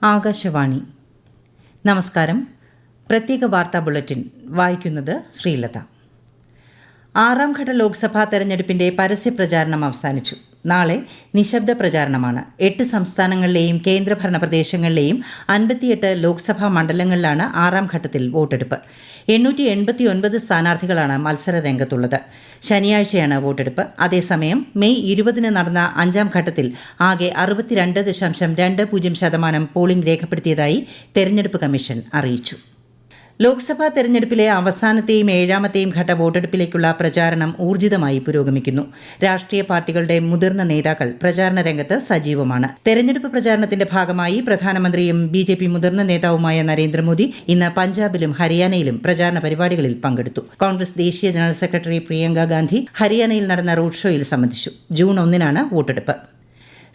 ആകാശവാണി. നമസ്കാരം. പ്രത്യേക വാർത്താ ബുള്ളറ്റിൻ വായിക്കുന്നത് ശ്രീലത. 6ാം ഘട്ട ലോക്സഭാ തെരഞ്ഞെടുപ്പിന്റെ പരസ്യപ്രചാരണം അവസാനിച്ചു. നാളെ നിശബ്ദ പ്രചാരണമാണ്. 8 സംസ്ഥാനങ്ങളിലെയും കേന്ദ്രഭരണ പ്രദേശങ്ങളിലെയും 58 ലോക്സഭാ മണ്ഡലങ്ങളിലാണ് 6ാം ഘട്ടത്തിൽ വോട്ടെടുപ്പ്. 889 സ്ഥാനാർത്ഥികളാണ് മത്സര രംഗത്തുള്ളത്. ശനിയാഴ്ചയാണ് വോട്ടെടുപ്പ്. അതേസമയം മെയ് 20 നടന്ന 5ാം ഘട്ടത്തിൽ ആകെ 62.20% പോളിംഗ് രേഖപ്പെടുത്തിയതായി തെരഞ്ഞെടുപ്പ് കമ്മീഷൻ അറിയിച്ചു. ലോക്സഭാ തെരഞ്ഞെടുപ്പിലെ അവസാനത്തെയും 7ാമത്തെയും ഘട്ട വോട്ടെടുപ്പിലേക്കുള്ള പ്രചാരണം ഊർജിതമായി പുരോഗമിക്കുന്നു. രാഷ്ട്രീയ പാർട്ടികളുടെ മുതിർന്ന നേതാക്കൾ പ്രചാരണ രംഗത്ത് സജീവമാണ്. തെരഞ്ഞെടുപ്പ് പ്രചാരണത്തിന്റെ ഭാഗമായി പ്രധാനമന്ത്രിയും BJP മുതിർന്ന നേതാവുമായ നരേന്ദ്രമോദി ഇന്ന് പഞ്ചാബിലും ഹരിയാനയിലും പ്രചാരണ പരിപാടികളിൽ പങ്കെടുത്തു. കോൺഗ്രസ് ദേശീയ ജനറൽ സെക്രട്ടറി പ്രിയങ്ക ഗാന്ധി ഹരിയാനയിൽ നടന്ന റോഡ് ഷോയിൽ സംബന്ധിച്ചു. ജൂൺ 1 വോട്ടെടുപ്പ്.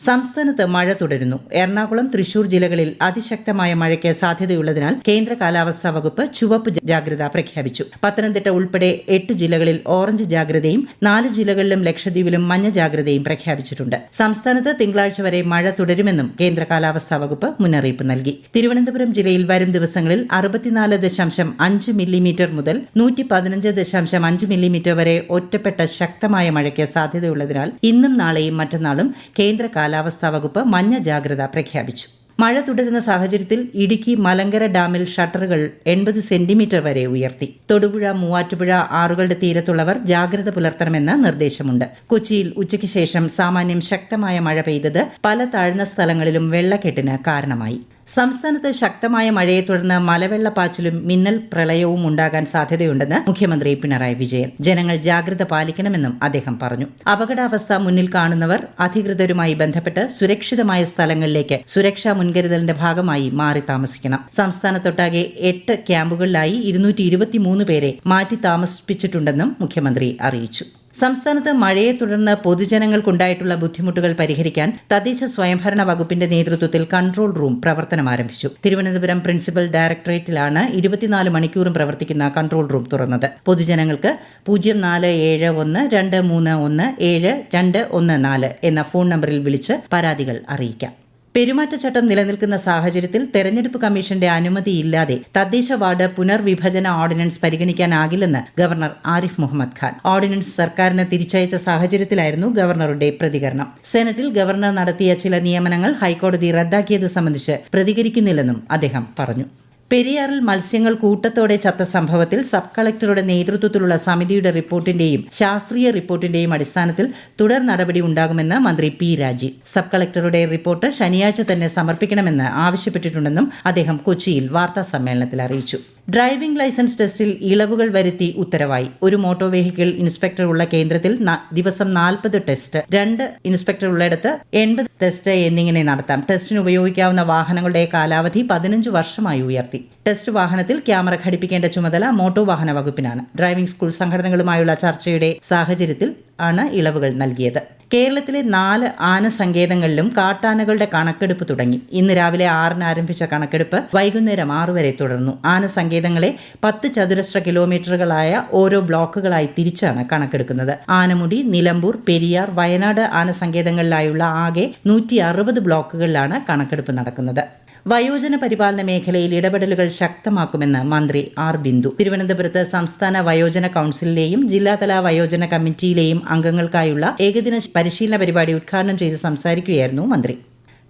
സംസ്ഥാനത്ത് മഴ തുടരുന്നു. എറണാകുളം, തൃശൂർ ജില്ലകളിൽ അതിശക്തമായ മഴയ്ക്ക് സാധ്യതയുള്ളതിനാൽ കേന്ദ്ര കാലാവസ്ഥാ വകുപ്പ് ചുവപ്പ് ജാഗ്രത പ്രഖ്യാപിച്ചു. പത്തനംതിട്ട ഉൾപ്പെടെ 8 ജില്ലകളിൽ ഓറഞ്ച് ജാഗ്രതയും 4 ജില്ലകളിലും ലക്ഷദ്വീപിലും മഞ്ഞ ജാഗ്രതയും പ്രഖ്യാപിച്ചിട്ടുണ്ട്. സംസ്ഥാനത്ത് തിങ്കളാഴ്ച വരെ മഴ തുടരുമെന്നും കേന്ദ്ര കാലാവസ്ഥാ വകുപ്പ് മുന്നറിയിപ്പ് നൽകി. തിരുവനന്തപുരം ജില്ലയിൽ വരും ദിവസങ്ങളിൽ 64.5 മില്ലിമീറ്റർ മുതൽ 115.5 മില്ലിമീറ്റർ വരെ ഒറ്റപ്പെട്ട ശക്തമായ മഴയ്ക്ക് സാധ്യതയുള്ളതിനാൽ ഇന്നും നാളെയും മറ്റന്നാളും കേന്ദ്ര കാലാവസ്ഥാ വകുപ്പ് മഞ്ഞ ജാഗ്രത പ്രഖ്യാപിച്ചു. മഴ തുടരുന്ന സാഹചര്യത്തിൽ ഇടുക്കി മലങ്കര ഡാമിൽ ഷട്ടറുകൾ 80 സെന്റിമീറ്റർ വരെ ഉയർത്തി. തൊടുപുഴ, മൂവാറ്റുപുഴ ആറുകളുടെ തീരത്തുള്ളവർ ജാഗ്രത പുലർത്തണമെന്ന് നിർദ്ദേശമുണ്ട്. കൊച്ചിയിൽ ഉച്ചയ്ക്ക് ശേഷം സാമാന്യം ശക്തമായ മഴ പെയ്തത് പല താഴ്ന്ന സ്ഥലങ്ങളിലും വെള്ളക്കെട്ടിന് കാരണമായി. സംസ്ഥാനത്ത് ശക്തമായ മഴയെ തുടർന്ന് മലവെള്ളപ്പാച്ചിലും മിന്നൽ പ്രളയവും ഉണ്ടാകാൻ സാധ്യതയുണ്ടെന്ന് മുഖ്യമന്ത്രി പിണറായി വിജയൻ. ജനങ്ങൾ ജാഗ്രത പാലിക്കണമെന്നും അദ്ദേഹം പറഞ്ഞു. അപകടാവസ്ഥ മുന്നിൽ കാണുന്നവർ അധികൃതരുമായി ബന്ധപ്പെട്ട് സുരക്ഷിതമായ സ്ഥലങ്ങളിലേക്ക് സുരക്ഷാ മുൻകരുതലിന്റെ ഭാഗമായി മാറി താമസിക്കണം. സംസ്ഥാനത്തൊട്ടാകെ 8 ക്യാമ്പുകളിലായി 223 പേരെ മാറ്റി താമസിപ്പിച്ചിട്ടുണ്ടെന്നും മുഖ്യമന്ത്രി അറിയിച്ചു. സംസ്ഥാനത്ത് മഴയെ തുടർന്ന് പൊതുജനങ്ങൾക്കുണ്ടായിട്ടുള്ള ബുദ്ധിമുട്ടുകൾ പരിഹരിക്കാൻ തദ്ദേശ സ്വയംഭരണ വകുപ്പിന്റെ നേതൃത്വത്തിൽ കൺട്രോൾ റൂം പ്രവർത്തനം ആരംഭിച്ചു. തിരുവനന്തപുരം പ്രിൻസിപ്പൽ ഡയറക്ടറേറ്റിലാണ് 24 മണിക്കൂറും പ്രവർത്തിക്കുന്ന കൺട്രോൾ റൂം തുറന്നത്. പൊതുജനങ്ങൾക്ക് 0471231714 എന്ന ഫോൺ നമ്പറിൽ വിളിച്ച് പരാതികൾ അറിയിക്കാം. പെരുമാറ്റച്ചട്ടം നിലനിൽക്കുന്ന സാഹചര്യത്തിൽ തെരഞ്ഞെടുപ്പ് കമ്മീഷന്റെ അനുമതിയില്ലാതെ തദ്ദേശ വാർഡ് പുനർവിഭജന ഓർഡിനൻസ് പരിഗണിക്കാനാകില്ലെന്ന് ഗവർണർ ആരിഫ് മുഹമ്മദ് ഖാൻ. ഓർഡിനൻസ് സർക്കാരിന് തിരിച്ചയച്ച സാഹചര്യത്തിലായിരുന്നു ഗവർണറുടെ പ്രതികരണം. സെനറ്റിൽ ഗവർണർ നടത്തിയ ചില നിയമനങ്ങൾ ഹൈക്കോടതി റദ്ദാക്കിയത് സംബന്ധിച്ച് പ്രതികരിക്കുന്നില്ലെന്നും അദ്ദേഹം പറഞ്ഞു. പെരിയാറിൽ മത്സ്യങ്ങൾ കൂട്ടത്തോടെ ചത്ത സംഭവത്തിൽ സബ് കളക്ടറുടെ നേതൃത്വത്തിലുള്ള സമിതിയുടെ റിപ്പോർട്ടിന്റെയും ശാസ്ത്രീയ റിപ്പോർട്ടിന്റെയും അടിസ്ഥാനത്തിൽ തുടർ നടപടി ഉണ്ടാകുമെന്ന് മന്ത്രി P. രാജീവ്. സബ് കളക്ടറുടെ റിപ്പോർട്ട് ശനിയാഴ്ച തന്നെ സമർപ്പിക്കണമെന്ന് ആവശ്യപ്പെട്ടിട്ടുണ്ടെന്നും അദ്ദേഹം കൊച്ചിയിൽ വാർത്താസമ്മേളനത്തിൽ അറിയിച്ചു. ഡ്രൈവിംഗ് ലൈസൻസ് ടെസ്റ്റിൽ ഇളവുകൾ വരുത്തി ഉത്തരവായി. ഒരു മോട്ടോർ വെഹിക്കിൾ ഇൻസ്പെക്ടർ ഉള്ള കേന്ദ്രത്തിൽ ദിവസം 40 ടെസ്റ്റ്, 2 ഇൻസ്പെക്ടർ ഉള്ളിടത്ത് 80 ടെസ്റ്റ് എന്നിങ്ങനെ നടത്താം. ടെസ്റ്റിന് ഉപയോഗിക്കാവുന്ന വാഹനങ്ങളുടെ കാലാവധി 15 വർഷമായി ഉയർത്തി. ടെസ്റ്റ് വാഹനത്തിൽ ക്യാമറ ഘടിപ്പിക്കേണ്ട ചുമതല മോട്ടോർ വാഹന വകുപ്പിനാണ്. ഡ്രൈവിംഗ് സ്കൂൾ സംഘടനകളുമായുള്ള ചർച്ചയുടെ സാഹചര്യത്തിൽ ആണ് ഇളവുകൾ നൽകിയത്. കേരളത്തിലെ 4 ആന സങ്കേതങ്ങളിലും കാട്ടാനകളുടെ കണക്കെടുപ്പ് തുടങ്ങി. ഇന്ന് രാവിലെ 6 ആരംഭിച്ച കണക്കെടുപ്പ് വൈകുന്നേരം 6 വരെ തുടർന്നു. ആന സങ്കേതങ്ങളെ 10 ചതുരശ്ര കിലോമീറ്ററുകളായ ഓരോ ബ്ലോക്കുകളായി തിരിച്ചാണ് കണക്കെടുക്കുന്നത്. ആനമുടി, നിലമ്പൂർ, പെരിയാർ, വയനാട് ആന സങ്കേതങ്ങളിലായുള്ള ആകെ 160 ബ്ലോക്കുകളിലാണ് കണക്കെടുപ്പ് നടക്കുന്നത്. വയോജന പരിപാലന മേഖലയിൽ ഇടപെടലുകൾ ശക്തമാക്കുമെന്ന് മന്ത്രി R. ബിന്ദു. തിരുവനന്തപുരത്ത് സംസ്ഥാന വയോജന കൌൺസിലിലെയും ജില്ലാതല വയോജന കമ്മിറ്റിയിലെയും അംഗങ്ങൾക്കായുള്ള ഏകദിന പരിശീലന പരിപാടി ഉദ്ഘാടനം ചെയ്ത് സംസാരിക്കുകയായിരുന്നു മന്ത്രി.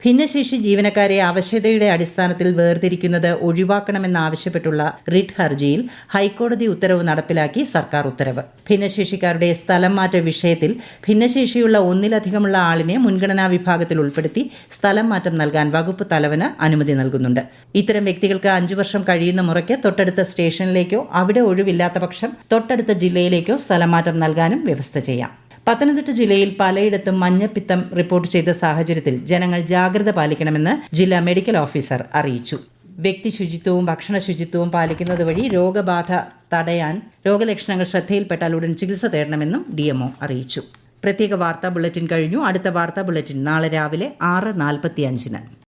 ഭിന്നശേഷി ജീവനക്കാരെ ആവശ്യകതയുടെ അടിസ്ഥാനത്തിൽ വേർതിരിക്കുന്നത് ഒഴിവാക്കണമെന്നാവശ്യപ്പെട്ടുള്ള റിട്ട് ഹർജിയിൽ ഹൈക്കോടതി ഉത്തരവ് നടപ്പിലാക്കി സർക്കാർ ഉത്തരവ്. ഭിന്നശേഷിക്കാരുടെ സ്ഥലം മാറ്റ വിഷയത്തിൽ ഭിന്നശേഷിയുള്ള ഒന്നിലധികമുള്ള ആളിനെ മുൻഗണനാ വിഭാഗത്തിൽ ഉൾപ്പെടുത്തി സ്ഥലം മാറ്റം നൽകാൻ വകുപ്പ് തലവന് അനുമതി നൽകുന്നുണ്ട്. ഇത്തരം വ്യക്തികൾക്ക് 5 വർഷം കഴിയുന്ന മുറയ്ക്ക് തൊട്ടടുത്ത സ്റ്റേഷനിലേക്കോ അവിടെ ഒഴിവില്ലാത്ത പക്ഷം തൊട്ടടുത്ത ജില്ലയിലേക്കോ സ്ഥലം മാറ്റം നൽകാനും വ്യവസ്ഥ ചെയ്യാം. പത്തനംതിട്ട ജില്ലയിൽ പലയിടത്തും മഞ്ഞപ്പിത്തം റിപ്പോർട്ട് ചെയ്ത സാഹചര്യത്തിൽ ജനങ്ങൾ ജാഗ്രത പാലിക്കണമെന്ന് ജില്ലാ മെഡിക്കൽ ഓഫീസർ അറിയിച്ചു. വ്യക്തി ശുചിത്വവും ഭക്ഷണ ശുചിത്വവും പാലിക്കുന്നത് വഴി രോഗബാധ തടയാൻ രോഗലക്ഷണങ്ങൾ ശ്രദ്ധയിൽപ്പെട്ടാൽ ഉടൻ ചികിത്സ തേടണമെന്നും DMO അറിയിച്ചു. പ്രത്യേക വാർത്താ ബുള്ളറ്റിൻ കഴിഞ്ഞു. അടുത്ത വാർത്താ ബുള്ളറ്റിൻ നാളെ രാവിലെ 6:45.